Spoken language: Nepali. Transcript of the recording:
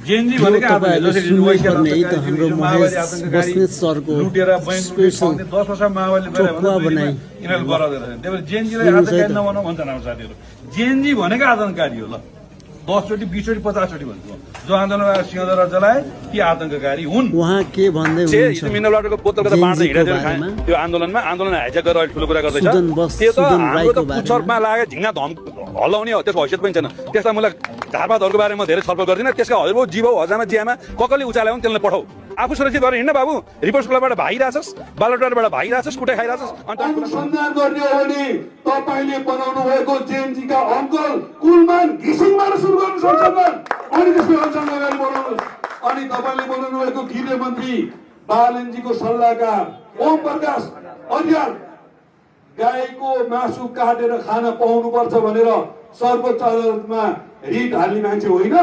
जेएनजी भनेको लुटेर बैंक 10 वर्ष माओवादीले यिनीहरूले गराउँदै रहेछन्। त्यही भएर जेएनजीलाई आतंककारी नबनाऊ भन्छन् हाम्रो साथीहरू। जेएनजी भनेको आतंककारी हो। ल 10 चोटि 20 चोटि 50 चोटि भन्छु जो आन्दोलनमा सिंहदरबार जलाए ती आतंककारी हुन्। उहाँ के भन्दै हुनुहुन्छ मिनरल वाटरको बोतलको त बाँड्दै हिँडेर खाए त्यो आन्दोलन हाइज्याक गरेर ठुलो कुरा गर्दैछ। त्यो त हाम्रो त पुच्छरमा लागेको झिङ्गा धम हल्लाउने हो, त्यसको हैसियत पनि छैन। त्यसलाई मलाई झारपातहरूको बारेमा धेरै छलफल गर्दिनँ। त्यसका हजुरबाउ जीवौ हजामा जियामा ककले उचाल्यो भने त्यसलाई पठाऊ। आफू सुरक्षित भएर हिँड्न बाबु। रिपोर्ट्स क्लबबाट भागिरहेछस्, बालुवाटारबाट भागिरहेछस्, कुटै खाइरहेछस्। अनुसन्धान गर्ने हो भने तपाईले बनाउनु भएको जेएनजी का अङ्कल कुलमान घिसिङबाट सुरु गर्नु संसदमा अनि त्यसपछि अनुसन्धान अगाडि बढाउनुहोस्। अनि तपाईले बनाउनु भएको गृह मन्त्री बालनजीको सल्लाहकार ओम प्रकाश अधिकार गाईको मासु काटेर खान पाउनुपर्छ भनेर सर्वोच्च अदालतमा रिट हाल्ने मान्छे होइन।